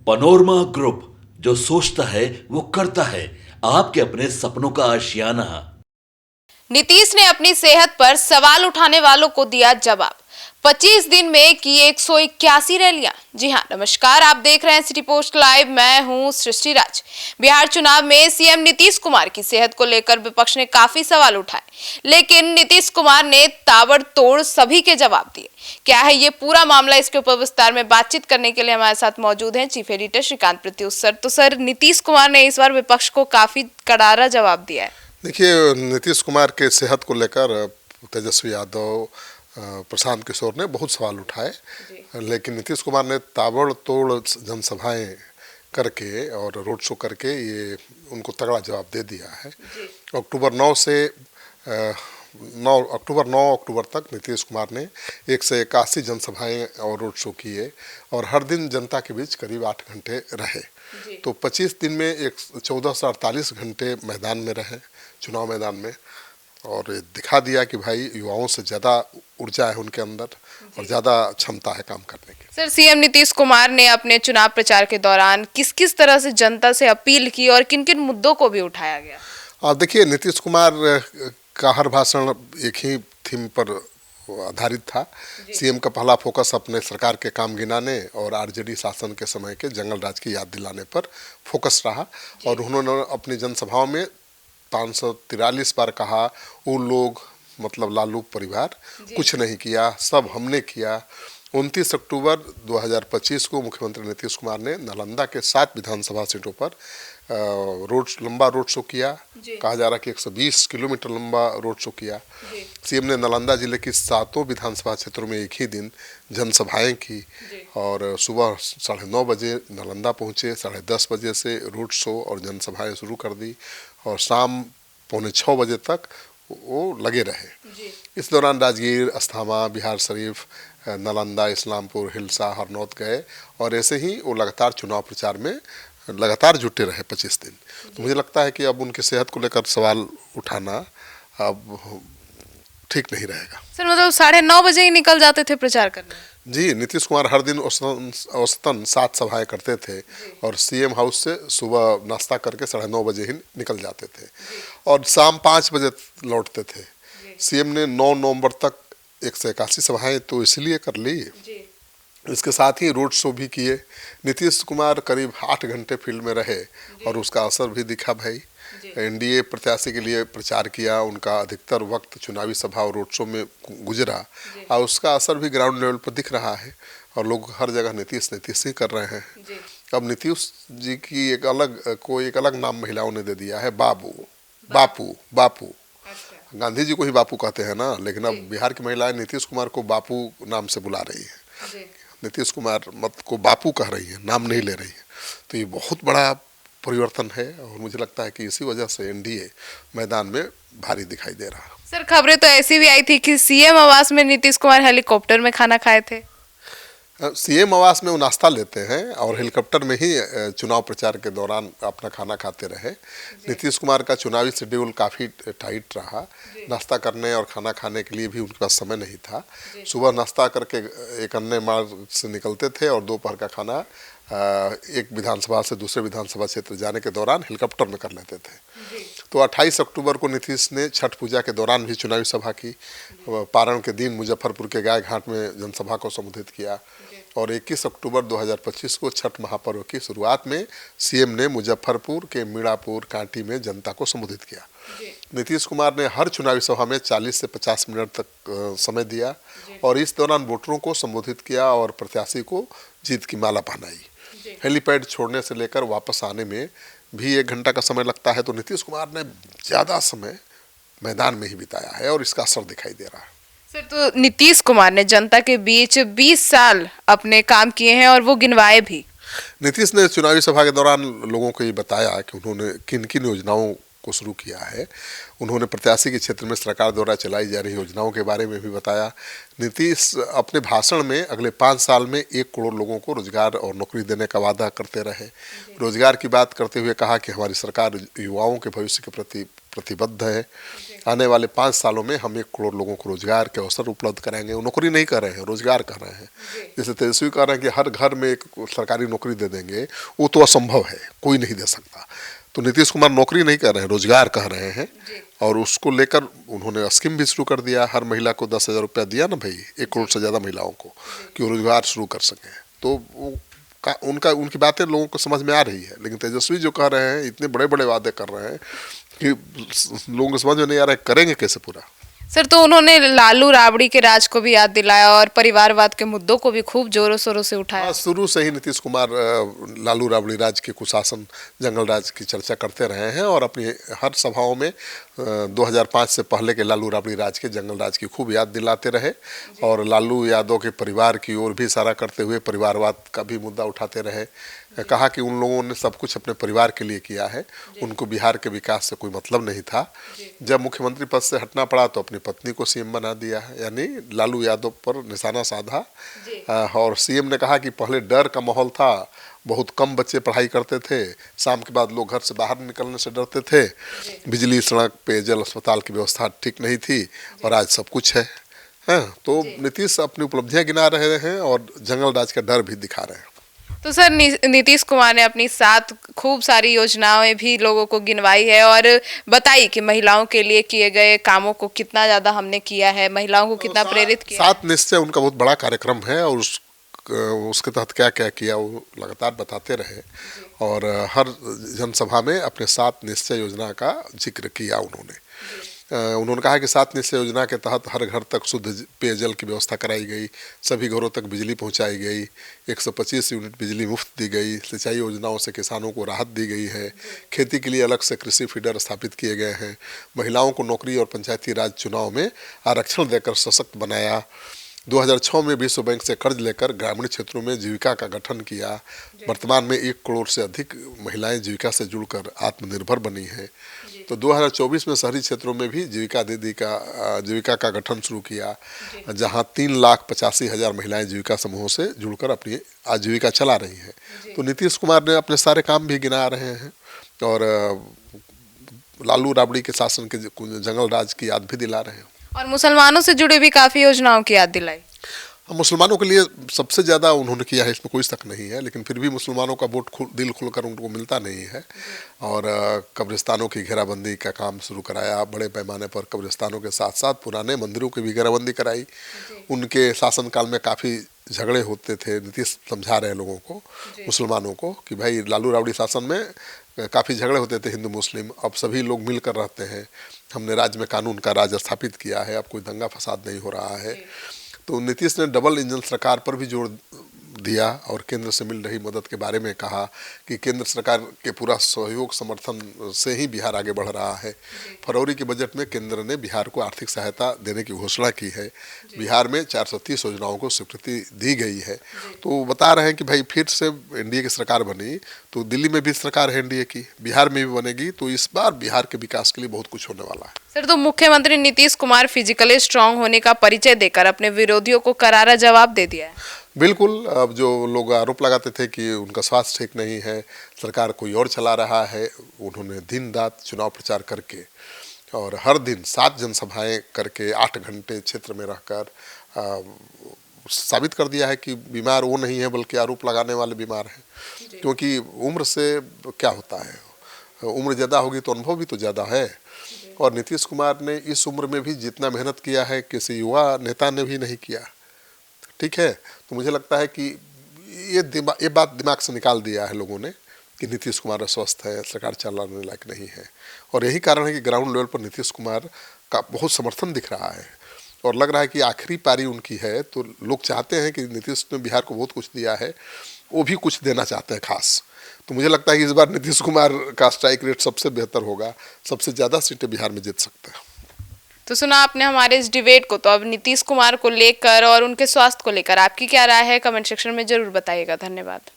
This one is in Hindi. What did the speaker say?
पनोरमा ग्रुप, जो सोचता है वो करता है। आपके अपने सपनों का आशियाना। नीतीश ने अपनी सेहत पर सवाल उठाने वालों को दिया जवाब। 25 दिन में की 181 रैलियां। जी हां, नमस्कार, आप देख रहे हैं सिटी पोस्ट लाइव। मैं हूं सृष्टि राज। बिहार चुनाव में सीएम नीतीश कुमार की सेहत को लेकर विपक्ष ने काफी सवाल उठाए, लेकिन नीतीश कुमार ने ताबड़तोड़ सभी के जवाब दिए। क्या है ये पूरा मामला, इसके ऊपर विस्तार में बातचीत करने के लिए हमारे साथ मौजूद हैं chief editor Shrikant Pratyush sir. तो सर, नीतीश कुमार ने इस बार विपक्ष को काफी करारा जवाब दिया है। देखिए, नीतीश कुमार के सेहत को लेकर तेजस्वी यादव, प्रशांत किशोर ने बहुत सवाल उठाए, लेकिन नीतीश कुमार ने ताबड़तोड़ जनसभाएं करके और रोड शो करके ये उनको तगड़ा जवाब दे दिया है। अक्टूबर 9 अक्टूबर तक नीतीश कुमार ने 181 जनसभाएं और रोड शो किए और हर दिन जनता के बीच करीब 8 घंटे रहे। तो 25 दिन में 14 से 48 घंटे मैदान में रहे, चुनाव मैदान में, और दिखा दिया कि भाई युवाओं से ज़्यादा ऊर्जा है उनके अंदर और ज़्यादा क्षमता है काम करने की। सर, सीएम नीतीश कुमार ने अपने चुनाव प्रचार के दौरान किस किस तरह से जनता से अपील की और किन किन मुद्दों को भी उठाया गया? आप देखिए, नीतीश कुमार का हर भाषण एक ही थीम पर आधारित था। सीएम का पहला फोकस अपने सरकार के काम गिनाने और आरजेडी शासन के समय के जंगल राज की याद दिलाने पर फोकस रहा, और उन्होंने अपनी जनसभाओं में 543 बार कहा, वो लोग मतलब लालू परिवार कुछ नहीं किया, सब हमने किया। 29 अक्टूबर 2025 को मुख्यमंत्री नीतीश कुमार ने नालंदा के 7 विधानसभा सीटों पर लंबा रोड शो किया। कहा जा रहा कि 120 किलोमीटर लंबा रोड शो किया। सीएम ने नालंदा जिले की 7 विधानसभा क्षेत्रों में एक ही दिन जनसभाएं की, और सुबह 9:30 बजे नालंदा पहुंचे, 10:30 बजे से रोड शो और जनसभाएं शुरू कर दी, और शाम 5:45 बजे तक वो लगे रहे। इस दौरान राजगीर, अस्थामा, बिहार शरीफ, नालंदा, इस्लामपुर, हिलसा, हरनौत गए, और ऐसे ही वो लगातार चुनाव प्रचार में लगातार जुटे रहे 25 दिन। तो मुझे लगता है कि अब उनकी सेहत को लेकर सवाल उठाना अब ठीक नहीं रहेगा। सर, मतलब 9:30 बजे ही निकल जाते थे प्रचार करने? जी, नीतीश कुमार हर दिन औसतन 7 सभाएं करते थे, और सीएम हाउस से सुबह नाश्ता करके 9:30 बजे ही निकल जाते थे, और शाम 5 बजे लौटते थे। सीएम ने 9 नवंबर तक 181 सभाएं तो इसलिए कर ली, इसके साथ ही रोड शो भी किए। नीतीश कुमार करीब 8 घंटे फील्ड में रहे, और उसका असर भी दिखा भाई। एनडीए प्रत्याशी के लिए प्रचार किया, उनका अधिकतर वक्त चुनावी सभा और रोड शो में गुजरा, और उसका असर भी ग्राउंड लेवल पर दिख रहा है, और लोग हर जगह नीतीश नीतीश ही कर रहे हैं। अब नीतीश जी की एक अलग नाम महिलाओं ने दे दिया है, बाबू बापू बापू। गांधी जी को ही बापू कहते हैं ना, लेकिन अब बिहार की महिलाएं नीतीश कुमार को बापू नाम से बुला रही है। नीतीश कुमार मत को बापू कह रही है, नाम नहीं ले रही है। तो ये बहुत बड़ा परिवर्तन है, और मुझे लगता है कि इसी वजह से एनडीए मैदान में भारी दिखाई दे रहा है। सर, खबरें तो ऐसी भी आई थी कि सीएम आवास में नीतीश कुमार हेलीकॉप्टर में खाना खाए थे। सीएम आवास में वो नाश्ता लेते हैं, और हेलीकॉप्टर में ही चुनाव प्रचार के दौरान अपना खाना खाते रहे। नीतीश कुमार का चुनावी शेड्यूल काफ़ी टाइट रहा, नाश्ता करने और खाना खाने के लिए भी उनके पास समय नहीं था। सुबह नाश्ता करके एक अन्य मार्ग से निकलते थे, और दोपहर का खाना एक विधानसभा से दूसरे विधानसभा क्षेत्र जाने के दौरान हेलीकॉप्टर में कर लेते थे। तो 28 अक्टूबर को नीतीश ने छठ पूजा के दौरान भी चुनावी सभा की। पारण के दिन मुजफ्फरपुर के गाय घाट में जनसभा को संबोधित किया, और 21 अक्टूबर 2025 को छठ महापर्व की शुरुआत में सीएम ने मुजफ्फरपुर के मीणापुर कांटी में जनता को संबोधित किया। नीतीश कुमार ने हर चुनावी सभा में 40 से 50 मिनट तक समय दिया, और इस दौरान वोटरों को संबोधित किया और प्रत्याशी को जीत की माला पहनाई। हेलीपैड छोड़ने से लेकर वापस आने में भी 1 घंटा का समय लगता है। तो नीतीश कुमार ने ज़्यादा समय मैदान में ही बिताया है, और इसका असर दिखाई दे रहा है। सर, तो नीतीश कुमार ने जनता के बीच 20 साल अपने काम किए हैं, और वो गिनवाए भी। नीतीश ने चुनावी सभा के दौरान लोगों को ये बताया कि उन्होंने किन किन योजनाओं को शुरू किया है। उन्होंने प्रत्याशी के क्षेत्र में सरकार द्वारा चलाई जा रही योजनाओं के बारे में भी बताया। नीतीश अपने भाषण में अगले 5 साल में 1 करोड़ लोगों को रोजगार और नौकरी देने का वादा करते रहे। रोजगार की बात करते हुए कहा कि हमारी सरकार युवाओं के भविष्य के प्रति प्रतिबद्ध है। आने वाले 5 सालों में हम 1 करोड़ लोगों को रोजगार के अवसर उपलब्ध कराएंगे। वो नौकरी नहीं कर रहे हैं, रोजगार कर रहे हैं। जैसे तेजस्वी कह रहे हैं कि हर घर में एक सरकारी नौकरी दे देंगे, वो तो असंभव है, कोई नहीं दे सकता। तो नीतीश कुमार नौकरी नहीं कर रहे हैं, रोजगार कह रहे हैं। और उसको लेकर उन्होंने स्कीम भी शुरू कर दिया। हर महिला को 10,000 रुपया दिया ना भाई, 1 करोड़ से ज़्यादा महिलाओं को, कि वो रोजगार शुरू कर सकें। तो उनकी बातें लोगों को समझ में आ रही है। लेकिन तेजस्वी जो कह रहे हैं, इतने बड़े बड़े वादे कर रहे हैं कि लोगों को समझ में नहीं आ रहा है करेंगे कैसे पूरा। सर, तो उन्होंने लालू राबड़ी के राज को भी याद दिलाया और परिवारवाद के मुद्दों को भी खूब जोरों शोरों से उठाया। शुरू से ही नीतीश कुमार लालू राबड़ी राज के कुशासन, जंगल राज की चर्चा करते रहे हैं और अपनी हर सभाओं में 2005 से पहले के लालू राबड़ी राज के, जंगल राज की खूब याद दिलाते रहे। और लालू यादव के परिवार की ओर भी इशारा करते हुए परिवारवाद का भी मुद्दा उठाते रहे। कहा कि उन लोगों ने सब कुछ अपने परिवार के लिए किया है, उनको बिहार के विकास से कोई मतलब नहीं था। जब मुख्यमंत्री पद से हटना पड़ा तो अपनी पत्नी को सीएम बना दिया है, यानी लालू यादव पर निशाना साधा। और सीएम ने कहा कि पहले डर का माहौल था, बहुत कम बच्चे पढ़ाई करते थे, शाम के बाद लोग घर से बाहर निकलने से डरते थे, बिजली, सड़क, पेयजल, अस्पताल की व्यवस्था ठीक नहीं थी, और आज सब कुछ है। तो नीतीश अपनी उपलब्धियां गिना रहे हैं और जंगल राज का डर भी दिखा रहे हैं। तो सर, नीतीश कुमार ने अपनी 7 खूब सारी योजनाएं भी लोगों को गिनवाई है और बताई कि महिलाओं के लिए किए गए कामों को कितना ज़्यादा हमने किया है, महिलाओं को कितना प्रेरित किया। 7 निश्चय उनका बहुत बड़ा कार्यक्रम है और उसके तहत क्या क्या किया वो लगातार बताते रहे। और हर जनसभा में अपने 7 निश्चय योजना का जिक्र किया उन्होंने। उन्होंने कहा कि 7 निश्चय योजना के तहत हर घर तक शुद्ध पेयजल की व्यवस्था कराई गई, सभी घरों तक बिजली पहुंचाई गई, 125 यूनिट बिजली मुफ्त दी गई, सिंचाई योजनाओं से किसानों को राहत दी गई है, खेती के लिए अलग से कृषि फीडर स्थापित किए गए हैं, महिलाओं को नौकरी और पंचायती राज चुनाव में आरक्षण देकर सशक्त बनाया, 2006 में विश्व बैंक से कर्ज लेकर ग्रामीण क्षेत्रों में जीविका का गठन किया। वर्तमान में 1 करोड़ से अधिक महिलाएं जीविका से जुड़कर आत्मनिर्भर बनी हैं। तो 2024 में शहरी क्षेत्रों में भी जीविका का गठन शुरू किया, जहां 3,85,000 महिलाएं जीविका समूहों से जुड़कर अपनी आजीविका चला रही हैं। तो नीतीश कुमार ने अपने सारे काम भी गिना रहे हैं और लालू राबड़ी के शासन के जंगल राज की याद भी दिला रहे हैं। और मुसलमानों से जुड़ी भी काफ़ी योजनाओं की याद दिलाई। मुसलमानों के लिए सबसे ज़्यादा उन्होंने किया है, इसमें कोई शक नहीं है। लेकिन फिर भी मुसलमानों का वोट दिल खुलकर उनको मिलता नहीं है। और कब्रिस्तानों की घेराबंदी का काम शुरू कराया, बड़े पैमाने पर कब्रिस्तानों के साथ साथ पुराने मंदिरों की भी घेराबंदी कराई। उनके शासनकाल में काफ़ी झगड़े होते थे। नीतीश समझा रहे हैं लोगों को, मुसलमानों को, कि भाई लालू राबड़ी शासन में काफ़ी झगड़े होते थे हिंदू मुस्लिम, अब सभी लोग मिलकर रहते हैं। हमने राज्य में कानून का राज स्थापित किया है, अब कोई दंगा फसाद नहीं हो रहा है। तो नीतीश ने डबल इंजन सरकार पर भी जोर दिया और केंद्र से मिल रही मदद के बारे में कहा कि केंद्र सरकार के पूरा सहयोग समर्थन से ही बिहार आगे बढ़ रहा है। फरवरी के बजट में केंद्र ने बिहार को आर्थिक सहायता देने की घोषणा की है। बिहार में 430 योजनाओं को स्वीकृति दी गई है। तो वो बता रहे हैं कि भाई फिर से एनडीए की सरकार बनी तो दिल्ली में भी सरकार है एनडीए की, बिहार में भी बनेगी, तो इस बार बिहार के विकास के लिए बहुत कुछ होने वाला है। सर, तो मुख्यमंत्री नीतीश कुमार फिजिकली स्ट्रांग होने का परिचय देकर अपने विरोधियों को करारा जवाब दे दिया है। बिल्कुल। अब जो लोग आरोप लगाते थे कि उनका स्वास्थ्य ठीक नहीं है, सरकार कोई और चला रहा है, उन्होंने दिन रात चुनाव प्रचार करके और हर दिन 7 जनसभाएं करके 8 घंटे क्षेत्र में रहकर साबित कर दिया है कि बीमार वो नहीं है बल्कि आरोप लगाने वाले बीमार हैं। क्योंकि उम्र से क्या होता है, उम्र ज़्यादा होगी तो अनुभव भी तो ज़्यादा है। और नीतीश कुमार ने इस उम्र में भी जितना मेहनत किया है किसी युवा नेता ने भी नहीं किया। ठीक है, तो मुझे लगता है कि ये बात दिमाग से निकाल दिया है लोगों ने कि नीतीश कुमार अस्वस्थ है, सरकार चलाने लायक नहीं है। और यही कारण है कि ग्राउंड लेवल पर नीतीश कुमार का बहुत समर्थन दिख रहा है और लग रहा है कि आखिरी पारी उनकी है। तो लोग चाहते हैं कि नीतीश ने बिहार को बहुत कुछ दिया है, वो भी कुछ देना चाहते हैं खास। तो मुझे लगता है कि इस बार नीतीश कुमार का स्ट्राइक रेट सबसे बेहतर होगा, सबसे ज़्यादा सीटें बिहार में जीत सकते हैं। तो सुना आपने हमारे इस डिबेट को। तो अब नीतीश कुमार को लेकर और उनके स्वास्थ्य को लेकर आपकी क्या राय है, कमेंट सेक्शन में जरूर बताइएगा। धन्यवाद।